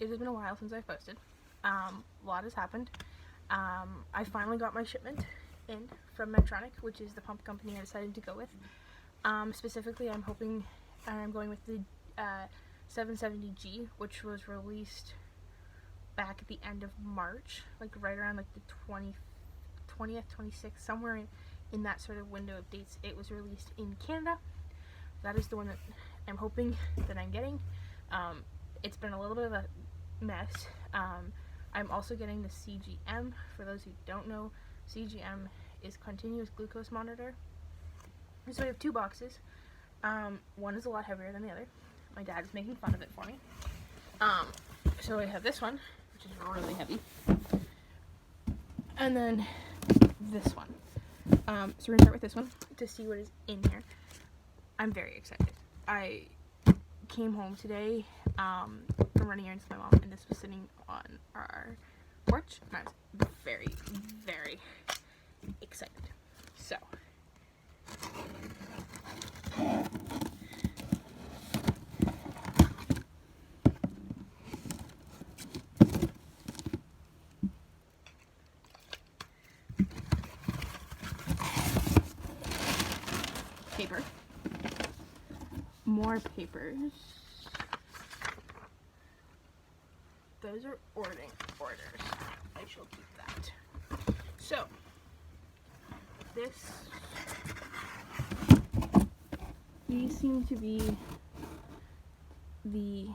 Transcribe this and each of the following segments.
it has been a while since I've posted. A lot has happened. I finally got my shipment in from Medtronic, which is the pump company I decided to go with. Specifically, I'm going with the 770G, which was released back at the end of March, like right around like the 20th, 26th, somewhere in that sort of window of dates. It was released in Canada. That is the one that I'm hoping that I'm getting. It's been a little bit of a mess. I'm also getting the CGM. For those who don't know, CGM is continuous glucose monitor. So we have 2 boxes. One is a lot heavier than the other. My dad is making fun of it for me. So I have this one, which is really heavy, and then this one. So we're gonna start with this one to see what is in here. I'm very excited. I came home today from running errands with my mom, and this was sitting on our porch, and I was very, very excited. So paper. More papers. Those are orders. I shall keep that. So, these seem to be the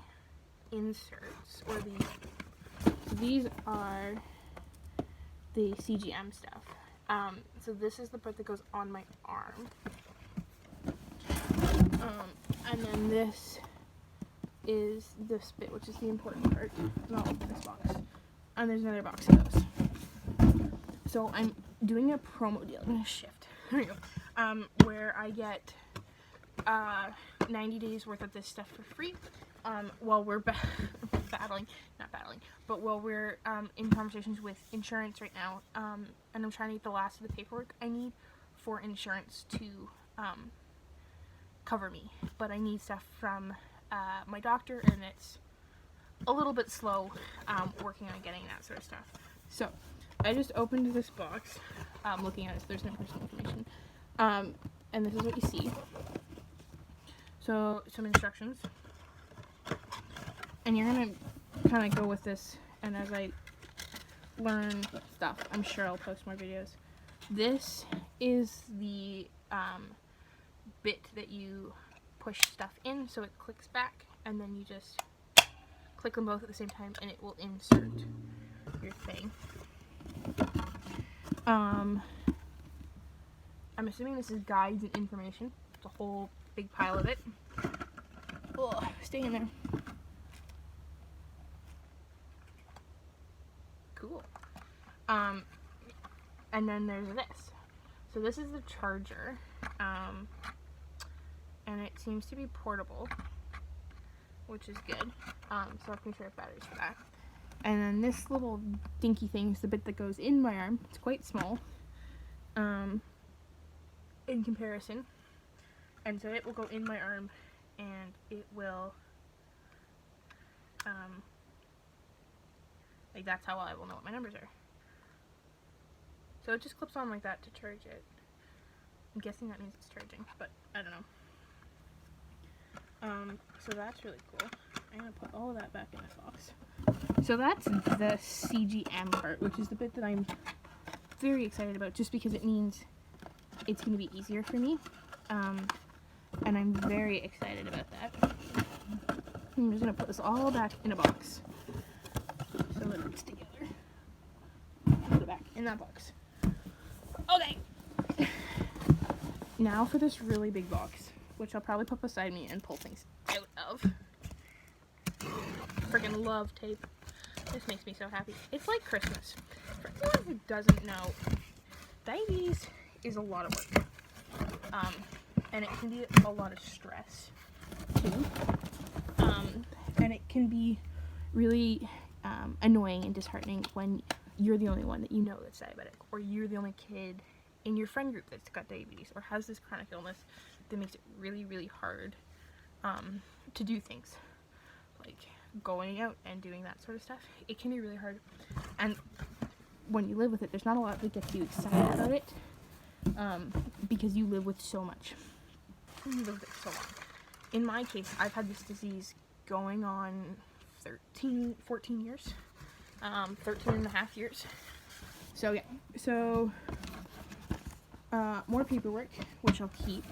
inserts, or these are the CGM stuff. So this is the part that goes on my arm. And then this is this bit, which is the important part. And I'll open this box. And there's another box of those. So I'm doing a promo deal. I'm gonna shift. There we go. Where I get 90 days worth of this stuff for free. While we're while we're in conversations with insurance right now. And I'm trying to get the last of the paperwork I need for insurance to cover me, but I need stuff from my doctor, and it's a little bit slow working on getting that sort of stuff. So I just opened this box, looking at it, so there's no personal information, and this is what you see. So some instructions, and you're gonna kind of go with this, and as I learn stuff, I'm sure I'll post more videos. This is the bit that you push stuff in, so it clicks back, and then you just click them both at the same time, and it will insert your thing. I'm assuming this is guides and information. It's a whole big pile of it. Ugh, stay in there. Cool. And then there's this. So this is the charger. And it seems to be portable, which is good. So I can share batteries for that. And then this little dinky thing is the bit that goes in my arm. It's quite small, in comparison. And so it will go in my arm, and it will, like, that's how I will know what my numbers are. So it just clips on like that to charge it. I'm guessing that means it's charging, but I don't know. So that's really cool. I'm gonna put all of that back in this box. So that's the CGM part, which is the bit that I'm very excited about, just because it means it's gonna be easier for me. And I'm very excited about that. I'm just gonna put this all back in a box so that it's together. Put it back in that box. Okay. Now for this really big box, which I'll probably put beside me and pull things out of. Freaking love tape. This makes me so happy. It's like Christmas. For anyone who doesn't know, diabetes is a lot of work. And it can be a lot of stress, too. And it can be really annoying and disheartening when you're the only one that you know that's diabetic, or you're the only kid in your friend group that's got diabetes, or has this chronic illness that makes it really, really hard to do things like going out and doing that sort of stuff, it can be really hard. And when you live with it, there's not a lot that gets you excited about it, because you live with so much. You live with it so long. In my case, I've had this disease going on 14 years, 13 and a half years. So yeah, so more paperwork, which I'll keep.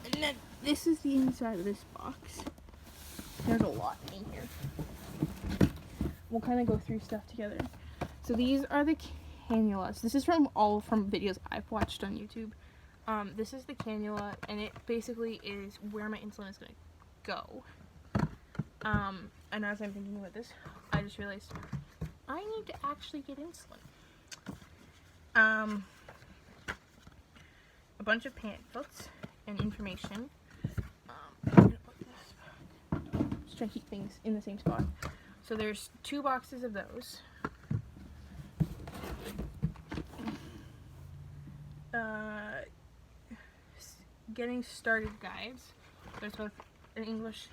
And then this is the inside of this box. There's a lot in here. We'll kind of go through stuff together. So these are the cannulas. This is from videos I've watched on YouTube. This is the cannula, and it basically is where my insulin is going to go. And as I'm thinking about this, I just realized I need to actually get insulin. A bunch of pamphlets and information. I'm gonna put this back. Just trying to keep things in the same spot. So there's 2 boxes of those. Getting started guides. There's both an English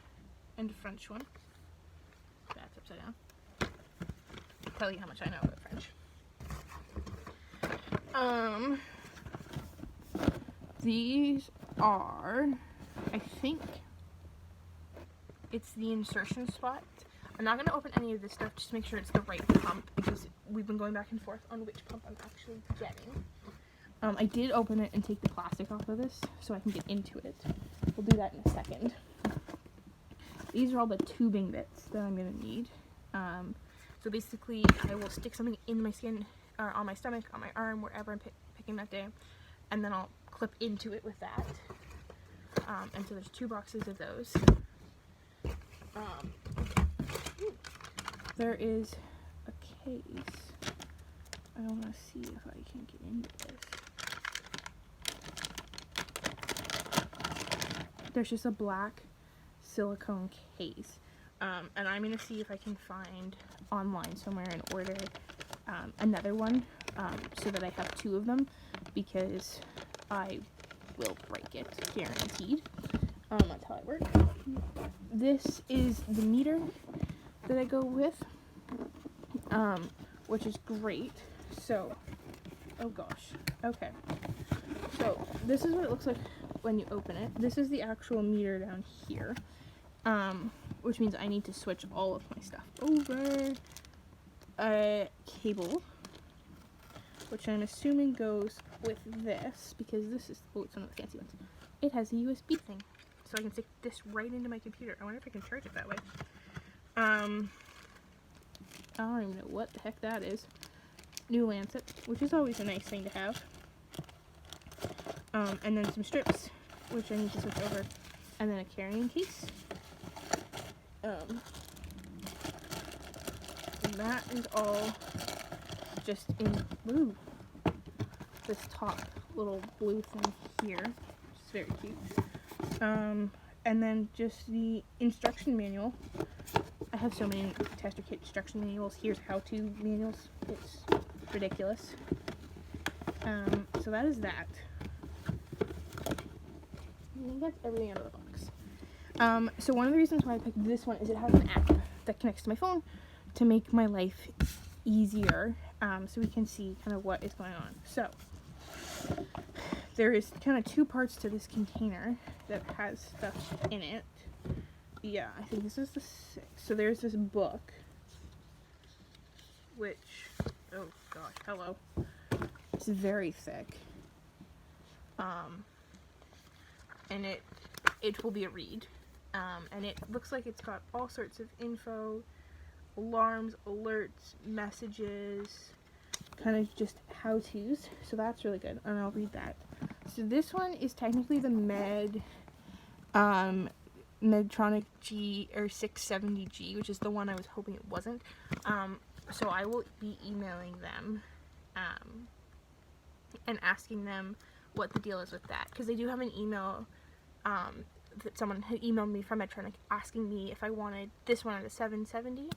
and a French one. That's upside down. I'll tell you how much I know about French. These are, I think, it's the insertion spot. I'm not going to open any of this stuff just to make sure it's the right pump, because we've been going back and forth on which pump I'm actually getting. I did open it and take the plastic off of this so I can get into it. We'll do that in a second. These are all the tubing bits that I'm going to need. So basically, I will stick something in my skin, or on my stomach, on my arm, wherever I'm picking that day, and then I'll clip into it with that. And so there's 2 boxes of those. There is a case. I want to see if I can get into this. There's just a black silicone case. And I'm going to see if I can find online somewhere and order another one, so that I have 2 of them, because I will break it, guaranteed. That's how I work. This is the meter that I go with, which is great. So, oh gosh, okay. So, this is what it looks like when you open it. This is the actual meter down here, which means I need to switch all of my stuff over. A cable, which I'm assuming goes with this, because this is, oh, it's one of the fancy ones. It has a USB thing, so I can stick this right into my computer. I wonder if I can charge it that way. I don't even know what the heck that is. New lancet, which is always a nice thing to have. And then some strips, which I need to switch over, and then a carrying case. And that is all just in this top little blue thing here, which is very cute. And then just the instruction manual. I have so many tester kit instruction manuals. Here's how-to manuals. It's ridiculous. So that is that. I think that's everything out of the box. So one of the reasons why I picked this one is it has an app that connects to my phone to make my life easier, so we can see kind of what is going on. So there is kind of 2 parts to this container that has stuff in it. Yeah, I think this is the 6. So there's this book, which, oh gosh, hello. It's very thick. And it will be a read. And it looks like it's got all sorts of info, alarms, alerts, messages, kind of just how-tos. So that's really good, and I'll read that. So this one is technically the Medtronic G or 670G, which is the one I was hoping it wasn't. So I will be emailing them and asking them what the deal is with that, because they do have an email that someone had emailed me from Medtronic asking me if I wanted this one or the 770,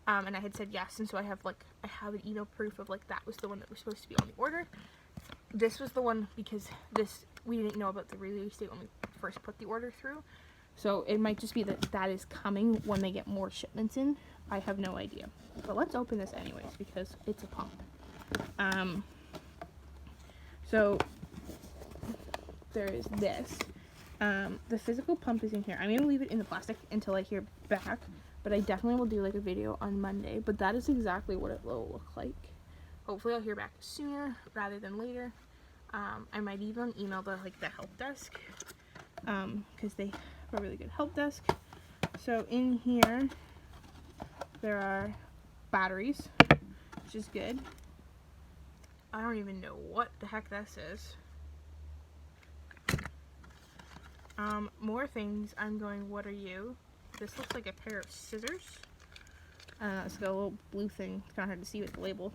and I had said yes, and so I have an email proof of that was the one that was supposed to be on the order. This was the one, because we didn't know about the release date when we first put the order through, So it might just be that that is coming when they get more shipments in. I have no idea. But let's open this anyways because it's a pump. So there is this. The physical pump is in here. I'm going to leave it in the plastic until I hear back. But I definitely will do like a video on Monday. But that is exactly what it will look like. Hopefully I'll hear back sooner rather than later. I might even email the help desk. Because they have a really good help desk. So in here there are batteries, which is good. I don't even know what the heck this is. More things. I'm going, what are you? This looks like a pair of scissors. It's got a little blue thing. It's kind of hard to see with the label.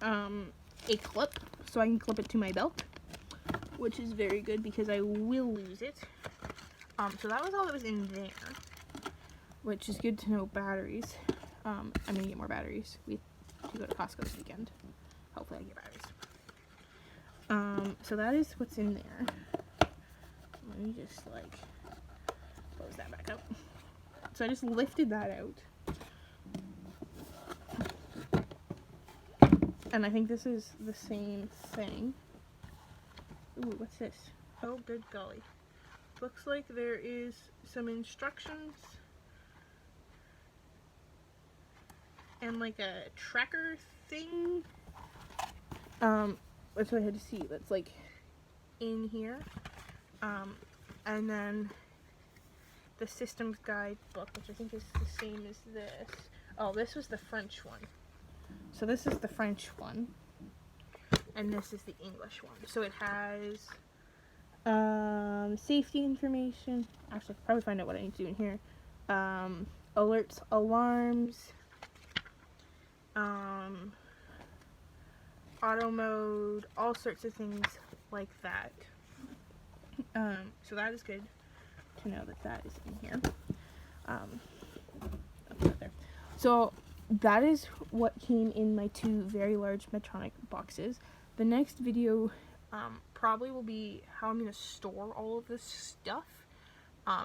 A clip, so I can clip it to my belt, which is very good because I will lose it. So that was all that was in there, which is good to know. Batteries. I'm gonna get more batteries. We have to go to Costco this weekend. Hopefully I get batteries. So that is what's in there. Let me just close that back up. So I just lifted that out. And I think this is the same thing. Ooh, what's this? Oh, good golly. Looks like there is some instructions and like a tracker thing. That's what I had to see. That's like in here. And then the systems guide book, which I think is the same as this. Oh, this was the French one. So this is the French one. And this is the English one. So it has safety information. Actually, I could probably find out what I need to do in here. Alerts, alarms, auto mode, all sorts of things like that. So that is good to know that that is in here. I'll put it there. So that is what came in my 2 very large Medtronic boxes. The next video probably will be how I'm going to store all of this stuff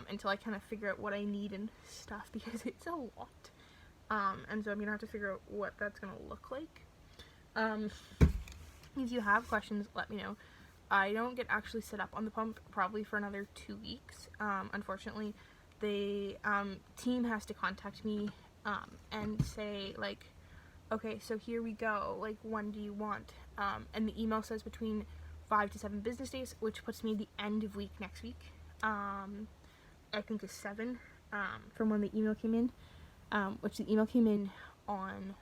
until I kind of figure out what I need and stuff, because it's a lot. And so I'm going to have to figure out what that's going to look like. If you have questions, let me know. I don't get actually set up on the pump probably for another 2 weeks. Unfortunately, the team has to contact me and say, like, okay, so here we go, like, when do you want? And the email says between 5 to 7 business days, which puts me the end of week next week. I think is 7 from when the email came in, which the email came in on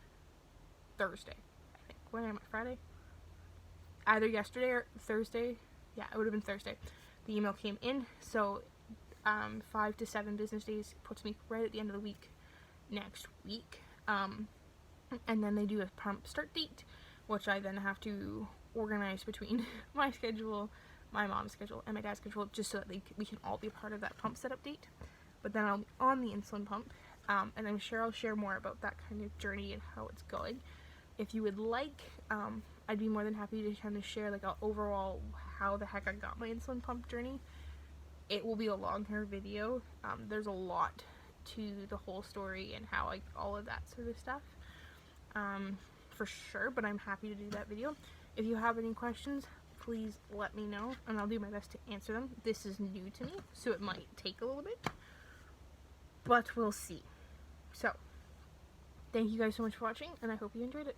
Thursday, I think. When am I? Friday? Either yesterday or Thursday. Yeah, it would have been Thursday. The email came in, so 5 to 7 business days puts me right at the end of the week next week. And then they do a pump start date, which I then have to organize between my schedule, my mom's schedule, and my dad's schedule, just so that we can all be a part of that pump setup date. But then I'll be on the insulin pump, and I'm sure I'll share more about that kind of journey and how it's going. If you would like, I'd be more than happy to kind of share like a overall how the heck I got my insulin pump journey. It will be a longer video. There's a lot to the whole story and how all of that sort of stuff, for sure, but I'm happy to do that video. If you have any questions, please let me know, and I'll do my best to answer them. This is new to me, so it might take a little bit, but we'll see. So, thank you guys so much for watching, and I hope you enjoyed it.